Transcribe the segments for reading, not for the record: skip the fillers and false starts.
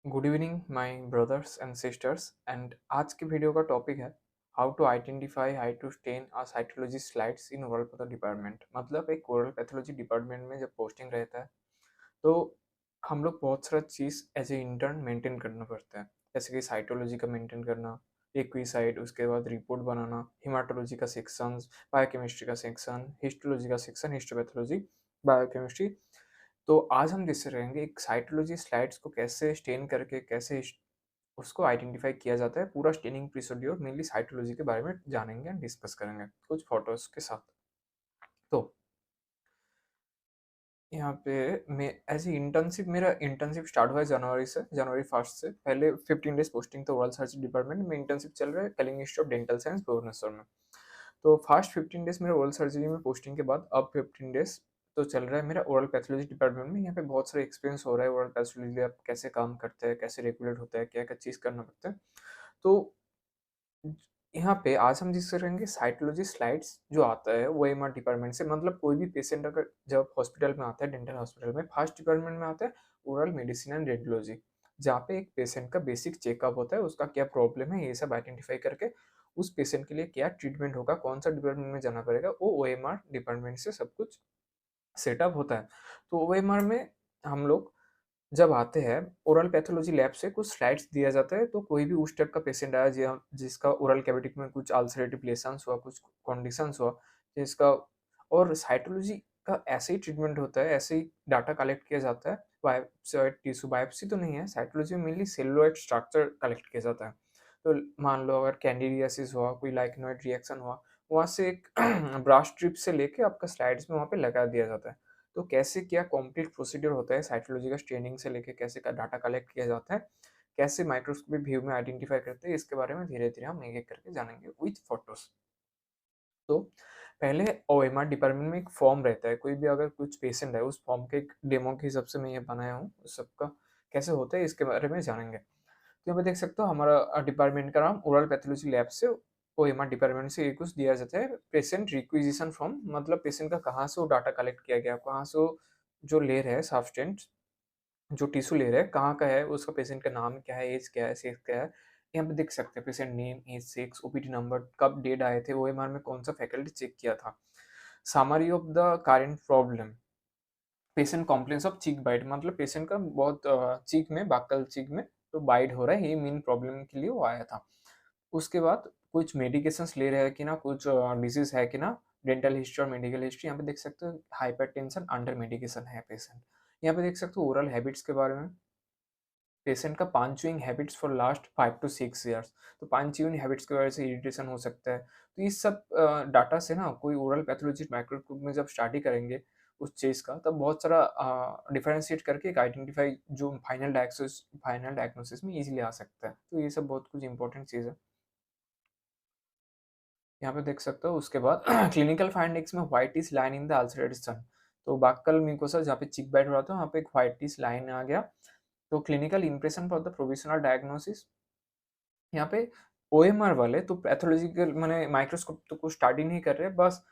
Good evening my brothers and sisters and आज की video का टॉपिक है how to identify how to stain a cytology slides in oral pathology department. मतलब एक oral pathology department में जब posting रहता है तो हम लोग बहुत सारा चीज़ एज ए इंटर्न मेंटेन करना पड़ता है, जैसे कि साइटोलॉजी का मेंटेन करना, एक्वीसाइट, उसके बाद रिपोर्ट बनाना, हिमाटोलॉजी का सेक्शन, बायोकेमिस्ट्री का सेक्शन, हिस्टोलॉजी का सेक्शन, हिस्टोपैथोलॉजी, बायोकेमिस्ट्री। तो आज हम जिससे रहेंगे एक साइटोलॉजी स्लाइड्स को कैसे स्टेन करके कैसे उसको आइडेंटिफाई किया जाता है, पूरा स्टेनिंग प्रोसीड्योर मेनली साइटोलॉजी के बारे में जानेंगे एंड डिस्कस करेंगे कुछ फोटोज के साथ। तो यहाँ पे मैं एज ए इंटर्नशिप, मेरा इंटर्नशिप स्टार्ट हुआ है जनवरी 1 से। पहले 15 डेज पोस्टिंग तो ओरल सर्जरी डिपार्टमेंट में इंटर्नशिप चल रहा है Kalinga institute of dental science Bhubaneswar में। तो फर्स्ट 15 डेज मेरा ओरल सर्जरी में पोस्टिंग के बाद अब 15 डेज तो चल रहा है मेरा ओरल पैथोलॉजी डिपार्टमेंट में। यहाँ पे बहुत सारा एक्सपीरियंस हो रहा है ओरल पैथोलॉजी लैब कैसे काम करते हैं, कैसे रेगुलेट होता है, क्या क्या चीज़ करना पड़ता है। तो यहाँ पे आज हम जिससे करेंगे साइटोलॉजी स्लाइड्स जो आता है वो एमआर डिपार्टमेंट से। मतलब कोई भी पेशेंट अगर जब हॉस्पिटल में आता है, डेंटल हॉस्पिटल में फर्स्ट डिपार्टमेंट में आता है ओरल मेडिसिन एंड रेडियोलॉजी, जहाँ पे एक पेशेंट का बेसिक चेकअप होता है, उसका क्या प्रॉब्लम है ये सब आइडेंटिफाई करके उस पेशेंट के लिए क्या ट्रीटमेंट होगा, कौन सा डिपार्टमेंट में जाना पड़ेगा, वो ओएमआर डिपार्टमेंट से सब कुछ सेटअप होता है। तो ओएमआर में हम लोग जब आते हैं ओरल पैथोलॉजी लैब से कुछ स्लाइड्स दिया जाता है। तो कोई भी उस टाइप का पेशेंट आया जिसका ओरल कैविटी में कुछ अल्सरेटिव लेशंस हुआ, कुछ कंडीशंस हुआ जिसका, और साइटोलॉजी का ऐसे ही ट्रीटमेंट होता है, ऐसे ही डाटा कलेक्ट किया जाता है। टिश्यू बायोप्सी तो नहीं है, साइटोलॉजी में मेनली सेलुलॉइड स्ट्रक्चर कलेक्ट किया जाता है। तो मान लो अगर कैंडिडियासिस हुआ, कोई लाइकेनॉइड रिएक्शन हुआ, वहाँ से एक ब्रश स्ट्रिप से लेके आपका स्लाइड्स में वहाँ पे लगा दिया जाता है। तो कैसे क्या कंप्लीट प्रोसीजर होता है साइटोलॉजी का, स्टेनिंग से लेके कैसे का डाटा कलेक्ट किया जाता है, कैसे माइक्रोस्कोपिक व्यू में आइडेंटिफाई करते हैं, इसके बारे में धीरे-धीरे हम एक-एक करके जानेंगे विथ फोटोज़। तो पहले ओएमआर डिपार्टमेंट में एक फॉर्म रहता है, कोई भी अगर कुछ पेशेंट है उस फॉर्म के एक डेमो के हिसाब से मैं ये बनाया हूँ, उस सबका कैसे होता है इसके बारे में जानेंगे। तो यहाँ पे देख सकते हो हमारा डिपार्टमेंट का नाम ओरल पैथोलॉजी लैब से ओएमआर डिपार्टमेंट से ये कुछ दिया जाता है पेशेंट रिक्विजिशन फॉर्म। मतलब पेशेंट का कहाँ से वो डाटा कलेक्ट किया गया, कहाँ से वो जो ले रहे हैं सब्सटेंस, जो टिश्यू ले रहे हैं कहाँ का है, उसका पेशेंट का नाम क्या है, एज क्या है, सेक्स क्या है। यहाँ पे देख सकते हैं patient name, age, sex, OPD number, कब डेट आए थे, ओएमआर में कौन सा फैकल्टी चेक किया था, summary of the current problem, patient complaints of cheek bite. मतलब पेशेंट का बहुत चीक में, बाकल चीक में तो बाइट हो रहा है, ये मेन प्रॉब्लम के लिए वो आया था। उसके बाद कुछ मेडिकेशंस ले रहे हैं कि ना, कुछ डिजीज है कि ना, डेंटल हिस्ट्री और मेडिकल हिस्ट्री। यहाँ पे देख सकते हो हाइपरटेंशन अंडर मेडिकेशन है पेशेंट। यहाँ पे देख सकते हो ओरल हैबिट्स के बारे में, पेशेंट का पान chewing habits for last 5 to 6 years. तो पान च्यूइंग हैबिट्स की वजह से इरिटेशन हो सकता है। तो ये सब डाटा से ना कोई ओरल पैथोलॉजी माइक्रोस्कोप में जब स्टडी करेंगे उस चीज़ का, तब बहुत सारा डिफरेंशिएट करके एक आइडेंटिफाई जो फाइनल डायग्नोसिस में इजीली आ सकता है। तो ये सब बहुत कुछ इंपॉर्टेंट चीज़ है। यहाँ पे देख सकते हो उसके बाद क्लिनिकल फाइंडिंग्स में whitish line in the ulcerated sun. तो बाक्कल म्यूकोसा जहाँ पे चिक बाइट हो रहा था वहाँ पे एक व्हाइटिश लाइन आ गया। तो clinical impression for the provisional diagnosis, यहाँ पे ओएमआर वाले तो पैथोलॉजिकल माने माइक्रोस्कोप तो कुछ स्टडी नहीं कर रहे, बस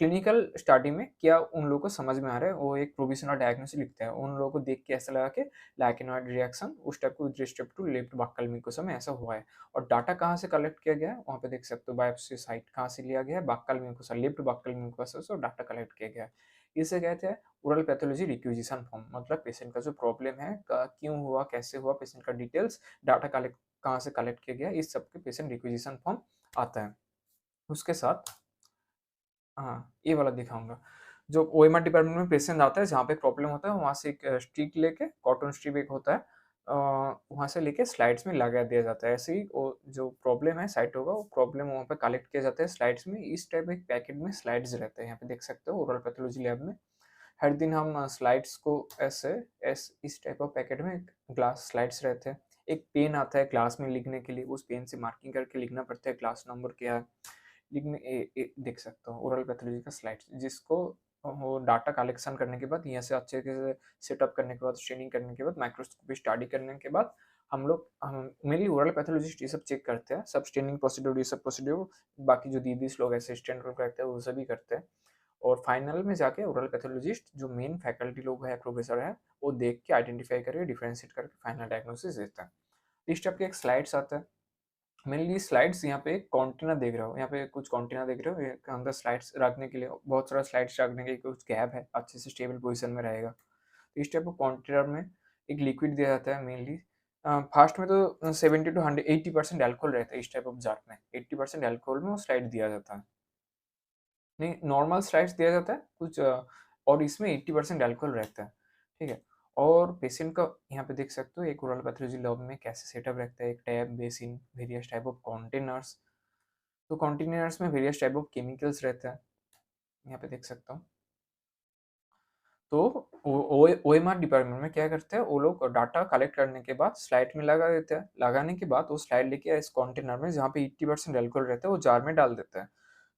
क्लिनिकल स्टडी में क्या उन लोगों को समझ में आ रहा है वो एक प्रोविजनल डायग्नोसिस लिखते हैं। उन लोगों को देख के ऐसा लगा कि लाइकेनॉइड रिएक्शन उस टाइप को with respect to left buccal mucosa में ऐसा हुआ है। और डाटा कहाँ से कलेक्ट किया गया है वहाँ पे देख सकते हो, बायोप्सी साइट कहाँ से लिया गया है, buccal mucosa, left buccal mucosa से डाटा कलेक्ट किया गया है। इसे कहते हैं ओरल पैथोलॉजी रिक्विजिशन फॉर्म। मतलब पेशेंट का जो प्रॉब्लम है, क्यों हुआ, कैसे हुआ, पेशेंट का डिटेल्स, डाटा कलेक्ट कहाँ से कलेक्ट किया गया, इस सब के पेशेंट रिक्विजिशन फॉर्म आता है। उसके साथ हाँ, ये वाला दिखाऊँगा। जो ओएमआर डिपार्टमेंट में पेशेंट आता है, जहाँ पे प्रॉब्लम होता है, वहाँ से एक स्टिक लेके, कॉटन स्ट्रिप एक होता है, वहाँ से लेके स्लाइड्स में लगा दिया जाता है। ऐसे ही वो जो प्रॉब्लम है साइट होगा, वो प्रॉब्लम वहाँ पे कलेक्ट किया जाता है स्लाइड्स में। इस टाइप एक पैकेट में स्लाइड्स रहते हैं। यहाँ पे देख सकते हो ओरल पैथोलॉजी लैब में हर दिन हम स्लाइड्स को इस टाइप ऑफ पैकेट में ग्लास स्लाइड्स रहते हैं। एक पेन आता है ग्लास में लिखने के लिए, उस पेन से मार्किंग करके लिखना पड़ता है क्लास नंबर क्या है। लिखने देख सकते हो ओरल पैथोलॉजी का स्लाइड्स, जिसको वो डाटा कलेक्शन करने के बाद, यहाँ से अच्छे से सेटअप करने के बाद, स्टेनिंग करने के बाद, माइक्रोस्कोपी स्टडी करने के बाद हम मेनली ओरल पैथोलॉजिस्ट ये सब चेक करते हैं, सब स्टेनिंग प्रोसीड्यूर, ये सब प्रोसीड्यूर बाकी जो दीदीस लोग असिस्टेंट लोग करते हैं वो सभी करते हैं। और फाइनल में जाके ओरल पैथोलॉजिस्ट जो मेन फैकल्टी लोग हैं, प्रोफेसर हैं, वो देख के आइडेंटिफाई करके डिफरेंशिएट करके फाइनल डायग्नोसिस देता है। इस टाइप के एक स्लाइड्स आता है। मेनली स्लाइड्स यहाँ पे कंटेनर देख रहे हो, यहाँ पे कुछ कंटेनर देख रहे हो, ये अंदर स्लाइड्स रखने के लिए बहुत सारा स्लाइड्स रखने के लिए कुछ गैप है, अच्छे से स्टेबल पोजीशन में रहेगा। तो इस टाइप ऑफ कंटेनर में एक लिक्विड दिया जाता है मेनली। फास्ट में तो 70 टू 100 80% अल्कोहल रहता है इस टाइप ऑफ जार में, 80% अल्कोहल में वो स्लाइड दिया जाता है। नहीं, नॉर्मल स्लाइड्स दिया जाता है कुछ और इसमें 80% अल्कोहल रहता है, ठीक है। और पेशेंट का यहाँ पे देख सकते हो एक ओरल पैथोलॉजी लैब में कैसे सेटअप रहता है, एक tab, basin, various type of containers. तो कंटेनर्स में वेरियस टाइप ऑफ केमिकल्स रहता है, यहाँ पे देख सकता हूँ। तो ओएमआर डिपार्टमेंट में क्या करते हैं, वो लोग डाटा कलेक्ट करने के बाद स्लाइड में लगा देते हैं, लगाने के बाद वो स्लाइड लेके इस कंटेनर में जहाँ पे 80% अल्कोहल रहता है वो जार में डाल देते हैं।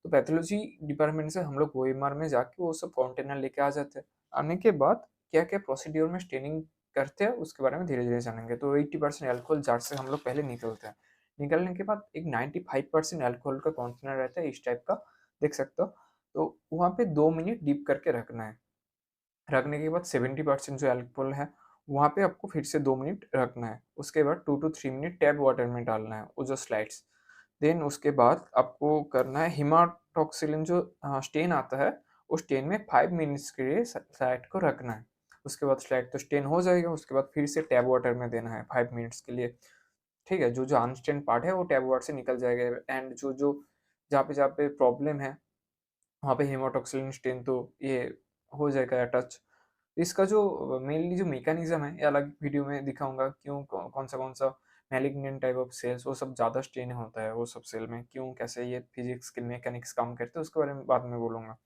तो पैथोलॉजी डिपार्टमेंट से हम लोग ओएमआर में जाके वो सब कंटेनर लेके आ जाते हैं। आने के बाद क्या क्या प्रोसीड्योर में स्टेनिंग करते हैं उसके बारे में धीरे धीरे जानेंगे। तो 80% अल्कोहल जार से हम लोग पहले निकलते हैं। निकलने के बाद एक 95% अल्कोहल का कंटेनर रहता है इस टाइप का, देख सकते हो। तो वहाँ पे 2 मिनट डीप करके रखना है। रखने के बाद 70% जो अल्कोहल है वहाँ पे आपको फिर से 2 मिनट रखना है। उसके बाद 2 to 3 मिनट टैप वाटर में डालना है वो जो स्लाइड्स। देन उसके बाद आपको करना है हिमाटोक्सिलिन जो स्टेन आता है, उस स्टेन में 5 मिनट्स के लिए स्लाइड को रखना है। उसके बाद स्लाइड तो स्टेन हो जाएगा, उसके बाद फिर से टैप वाटर में देना है 5 मिनट्स के लिए, ठीक है। जो जो अनस्टेन पार्ट है वो टैप वाटर से निकल जाएगा। एंड जो जो जहाँ पे प्रॉब्लम है वहाँ पे हेमाटोक्सिलिन स्टेन तो ये हो जाएगा टच। इसका जो मेनली जो मैकेनिज्म है ये अलग वीडियो में दिखाऊंगा, क्यों कौन सा मैलिग्नेंट टाइप ऑफ सेल्स वो सब ज़्यादा स्ट्रेन होता है वो सब सेल में, क्यों कैसे ये फिजिक्स के मैकेनिक्स काम करते हैं उसके बारे में बाद में बोलूँगा।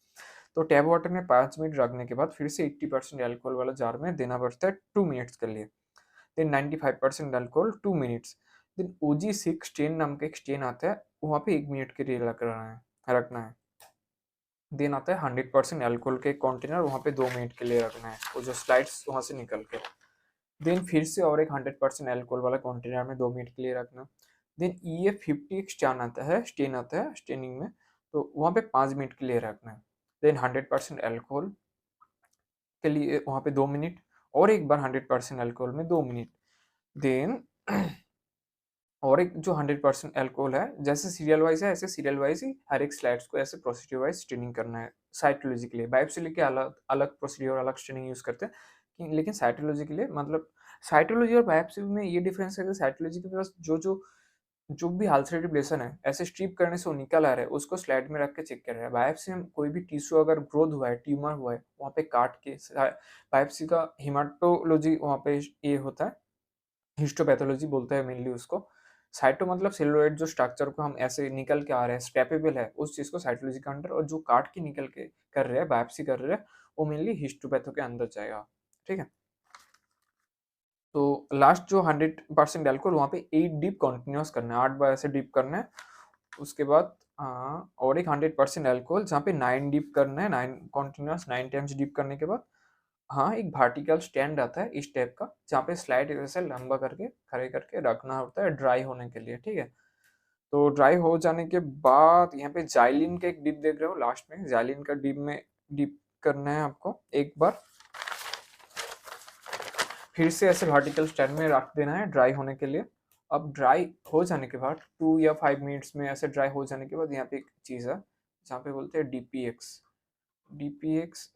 तो टैप वाटर में 5 मिनट रखने के बाद फिर से 80% अल्कोहल वाला जार में देना पड़ता है 2 मिनट्स के लिए। Then 95% alcohol 2 minutes. Then OG6 stain नाम का एक स्टेन आता है, वहाँ पे 1 मिनट के लिए रखना है। देन आता है 100% अल्कोहल के कंटेनर, वहाँ पे 2 मिनट के लिए रखना है वो जो स्लाइड्स वहाँ से निकल के। देन फिर से और एक 100% अल्कोहल वाला कंटेनर में 2 मिनट के लिए रखना। देन EF50 एक स्टेन आता है स्टेनिंग में, तो वहाँ पे 5 मिनट के लिए रखना है। देन 100% अल्कोहल के लिए वहाँ पे 2 मिनट, और एक बार 100% अल्कोहल में 2 मिनट। देन और एक जो 100% अल्कोहल है, जैसे सीरियल वाइज है ऐसे सीरियल वाइज ही हर एक स्लाइड्स को ऐसे प्रोसीड्यूर वाइज स्टेनिंग करना है। साइटोलॉजी के लिए बायोप्सी लेके अलग अलग प्रोसीड्यूर अलग स्टेनिंग यूज करते हैं लेकिन साइटोलॉजी के लिए मतलब साइटोलॉजी और बायोप्सी में ये डिफरेंस है कि साइटोलॉजी के पास जो भी अल्सरेटिव लेशन है ऐसे स्ट्रिप करने से वो निकल आ रहा है उसको स्लाइड में रख के चेक कर रहा है। बायोप्सी में कोई भी टिश्यू अगर ग्रोथ हुआ है, ट्यूमर हुआ है, वहाँ पे काट के बायोप्सी का हिमाटोलॉजी वहाँ पे ये होता है, हिस्टोपैथोलॉजी बोलते हैं मेनली उसको। साइटो मतलब सेलुलॉइड जो स्ट्रक्चर को हम ऐसे निकल के आ रहे हैं स्टेपेबल है उस चीज को साइटोलॉजी के अंडर, और जो काट के निकल के कर रहे हैं बायोप्सी कर रहे हैं वो मेनली हिस्टोपैथो के अंदर जाएगा, ठीक है। तो लास्ट जो 100% अल्कोहल वहाँ पे 8 डीप कंटिन्यूस करना है, 8 बार ऐसे डीप करना है। उसके बाद और एक 100% अल्कोहल जहाँ पे 9 डीप करना है, 9 कंटिन्यूस 9 टाइम्स डीप करने के बाद हाँ एक वर्टिकल स्टैंड आता है इस टाइप का जहाँ पे स्लाइड ऐसे लंबा करके खड़े करके रखना होता है ड्राई होने के लिए, ठीक है। तो ड्राई हो जाने के बाद यहाँ पे जाइलिन का एक डिप देख रहे हो लास्ट में, जाइलिन का डिप में डिप करना है आपको एक बार, फिर से ऐसे वर्टिकल स्टैंड में रख देना है ड्राई होने के लिए। अब ड्राई हो जाने के बाद 2 या 5 मिनट्स में ऐसे ड्राई हो जाने के बाद यहाँ पे एक चीज़ है जहाँ पे बोलते हैं डीपीएक्स,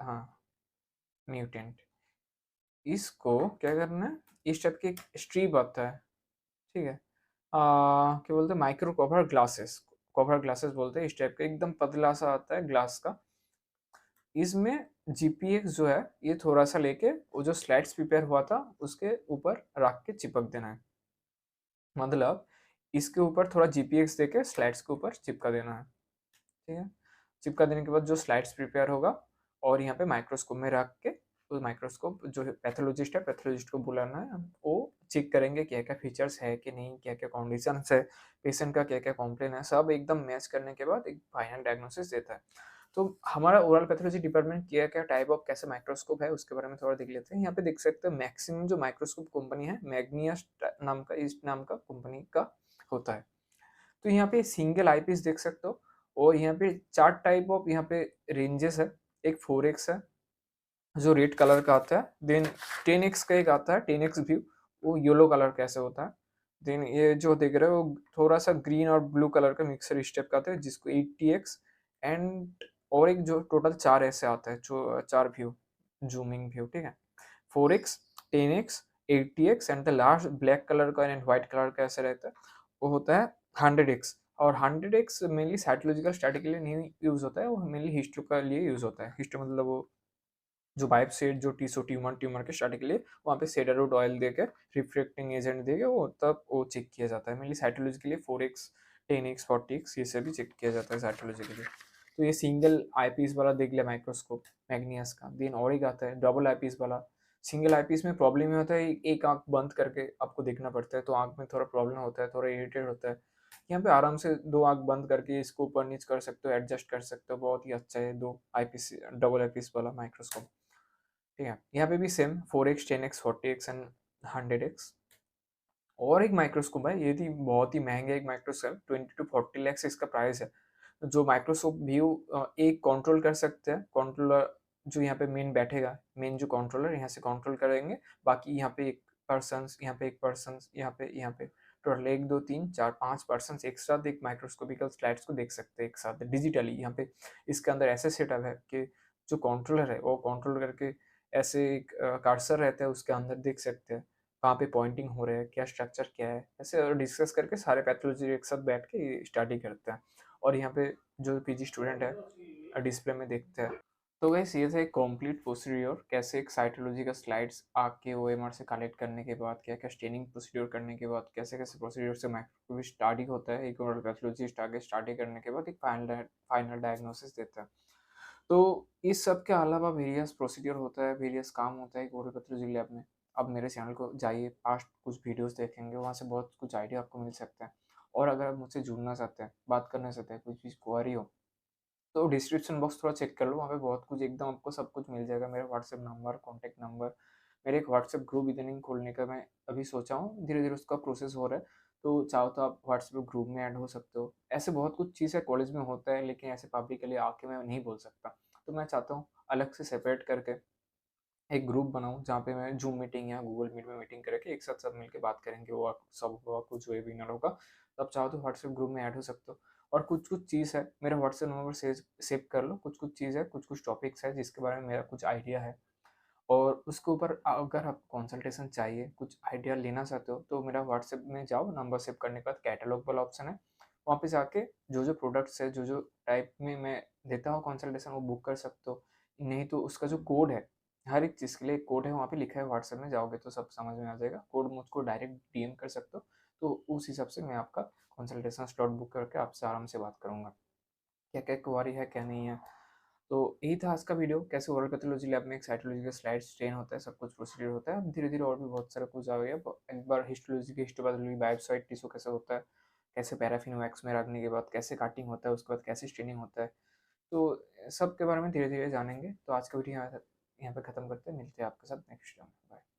हाँ म्यूटेंट। इसको क्या करना है, इस टाइप की एक स्ट्रिप आता है, ठीक है। क्या बोलते हैं माइक्रो कवर ग्लासेस बोलते हैं, इस टाइप का एकदम पतला सा आता है ग्लास का। इसमें जीपीएक्स जो है ये थोड़ा सा लेके वो जो स्लाइड्स प्रिपेयर हुआ था उसके ऊपर रख के चिपक देना है, मतलब इसके ऊपर थोड़ा जीपीएक्स देके स्लाइड्स के ऊपर चिपका देना है, ठीक है। चिपका देने के बाद जो स्लाइड्स प्रिपेयर होगा और यहाँ पे माइक्रोस्कोप में रख के तो माइक्रोस्कोप जो पैथोलॉजिस्ट है पैथोलॉजिस्ट को बुलाना है, वो चेक करेंगे क्या क्या फीचर्स है कि नहीं, क्या क्या कंडीशन है, पेशेंट का क्या क्या कॉम्प्लेन है, सब एकदम मैच करने के बाद एक फाइनल डायग्नोसिस देता है। तो हमारा ओरल पैथोलॉजी डिपार्टमेंट क्या क्या टाइप ऑफ कैसे माइक्रोस्कोप है उसके बारे में थोड़ा देख लेते हैं। यहाँ पे देख सकते हैं मैक्सिमम जो माइक्रोस्कोप कंपनी है मैग्नियस नाम का, इस नाम का कंपनी का होता है। तो यहाँ पे सिंगल आई पीस देख सकते हो, और यहाँ पे 4 टाइप ऑफ यहाँ पे रेंजेस है। एक 4x है जो रेड कलर का आता है, देन 10x का एक आता है 10x व्यू, वो येलो कलर कैसे होता है। देन ये जो देख रहे हो वो थोड़ा सा ग्रीन और ब्लू कलर का मिक्सर स्टेप का आता है जिसको 80x एंड और एक जो टोटल 4 ऐसे आता है जो 4 व्यू जूमिंग व्यू, ठीक है। 4x 10x 80x and the last black colour का एंड व्हाइट कलर का ऐसे रहता है, वो होता है 100x। और 100x मेनली साइटोलॉजिकल स्टडी के लिए नहीं यूज होता है, वो मेनली हिस्टो के लिए यूज होता है। हिस्टो मतलब वो जो बाइप्सिड जो टिश्यू ट्यूमर के स्टडी के लिए वहाँ पे सेडारोड ऑयल देके रिफ्रैक्टिंग एजेंट देके वो तब वो चेक किया जाता है। मेनली साइटोलॉजी के लिए 4x 10x 40x ये सब भी चेक किया जाता है साइटोलॉजी के लिए। तो ये सिंगल आईपीस वाला देख लिया माइक्रोस्कोप मैग्नियस का। देन और एक आता है डबल आईपीस वाला। सिंगल आईपीस में प्रॉब्लम ये होता है एक आंख बंद करके आपको देखना पड़ता है, तो आंख में थोड़ा प्रॉब्लम होता है, थोड़ा इरिटेट होता है। यहाँ पे आराम से दो आंख बंद करके इसको ऊपर नीचे कर सकते हो, एडजस्ट कर सकते हो, बहुत ही अच्छा है दो आईपीस डबल आईपीस वाला माइक्रोस्कोप, ठीक है। यहाँ पे भी same 4x 10x 40x and 100x। और एक माइक्रोस्कोप है, ये थी बहुत ही महंगा एक माइक्रोस्कोप, 20 to 40 lakhs इसका प्राइस है। जो माइक्रोस्कोप व्यू एक कंट्रोल कर सकते हैं, कंट्रोलर जो यहाँ पे मेन बैठेगा, मेन जो कंट्रोलर यहाँ से कंट्रोल करेंगे, बाकी यहाँ पे एक पर्सन, यहाँ पे एक पर्सन, यहाँ पे टोटल 1 2 3 4 5 पर्सन एक साथ एक माइक्रोस्कोपिकल स्लाइड्स को देख सकते हैं एक साथ डिजिटली। यहाँ पे इसके अंदर ऐसे सेटअप है कि जो कंट्रोलर है वो कंट्रोल करके ऐसे एक कर्सर रहता है उसके अंदर देख सकते हैं कहाँ पे पॉइंटिंग हो रहा है, क्या स्ट्रक्चर क्या है, ऐसे डिस्कस करके सारे पैथोलॉजी एक साथ बैठ के स्टडी करते हैं। और यहाँ पे जो पीजी स्टूडेंट है डिस्प्ले में देखते हैं। तो गैस ये था एक कंप्लीट प्रोसीड्योर, कैसे एक साइटोलॉजी का स्लाइड्स आके ओएमआर से कलेक्ट करने के बाद क्या क्या स्टेनिंग प्रोसीड्योर करने के बाद कैसे कैसे प्रोसीड्योर से माइक्रोस्कोपी स्टडी होता है, एक और पैथोलॉजी आगे स्टडी करने के बाद एक फाइनल डायग्नोसिस देता है। तो इस सब के अलावा वेरियस प्रोसीड्योर होता है, वेरियस काम होता है गौरव पैथोलॉजी लैब में। अब मेरे चैनल को जाइए, पास्ट कुछ वीडियोस देखेंगे, वहाँ से बहुत कुछ आइडिया आपको मिल सकता है। और अगर आप मुझसे जुड़ना चाहते हैं, बात करना चाहते हैं, कुछ चीज़ क्वेरी हो, तो डिस्क्रिप्शन बॉक्स थोड़ा चेक कर लो, वहाँ पे बहुत कुछ एकदम आपको सब कुछ मिल जाएगा। मेरा व्हाट्सएप नंबर, कॉन्टैक्ट नंबर, मेरे एक व्हाट्सएप ग्रुप इतनी खोलने का मैं अभी सोचा हूँ, धीरे धीरे उसका प्रोसेस हो रहा है। तो चाहो तो आप व्हाट्सएप ग्रुप में ऐड हो सकते हो। ऐसे बहुत कुछ चीज़ें कॉलेज में होता है, लेकिन ऐसे पब्लिकली आके मैं नहीं बोल सकता। तो मैं चाहता हूँ अलग से सेपरेट करके एक ग्रुप बनाऊँ जहाँ पे मैं जूम मीटिंग या गूगल मीट में मीटिंग करके एक साथ सब मिलके बात करेंगे, वो सब हुआ कुछ वेबिनार होगा। तो आप चाहो तो व्हाट्सएप ग्रुप में ऐड हो सकते हो। और कुछ कुछ चीज़ है, मेरा व्हाट्सएप नंबर सेव कर लो, कुछ कुछ चीज़ है, कुछ कुछ टॉपिक्स है जिसके बारे में मेरा कुछ आइडिया है। और उसके ऊपर अगर आप कंसल्टेशन चाहिए, कुछ आइडिया लेना चाहते हो, तो मेरा व्हाट्सएप में जाओ, नंबर सेव करने के बाद कैटलॉग वाला ऑप्शन है, वहाँ पे जाके जो जो प्रोडक्ट्स है, जो जो टाइप में मैं देता हूँ कंसल्टेशन, वो बुक कर सकते हो। नहीं तो उसका जो कोड है, हर एक चीज़ के लिए एक कोड है, वहाँ पे लिखा है, व्हाट्सएप में जाओगे तो सब समझ में आ जाएगा। कोड मुझको डायरेक्ट डीएम कर सकते हो, तो उस हिसाब से मैं आपका कंसल्टेशन स्लॉट बुक करके आपसे आराम से बात करूँगा, क्या क्या क्वारी है क्या नहीं है। तो यही था आज का वीडियो, कैसे ओरल पैथोलॉजी लैब में एक साइटोलॉजी का स्लाइड स्ट्रेन होता है, सब कुछ प्रोसीजर होता है। धीरे धीरे और भी बहुत सारा कुछ आ गया। एक बार हिस्टोलॉजी की हिस्टोपैथोलॉजी बायोप्साइड टिश्यू कैसे होता है, कैसे पैराफिन वैक्स में रखने के बाद कैसे काटिंग होता है, उसके बाद कैसे स्टेनिंग होता है, तो सब के बारे में धीरे धीरे जानेंगे। तो आज का वीडियो यहाँ पे ख़त्म करते हैं, मिलते हैं आपके साथ नेक्स्ट टाइम। बाय।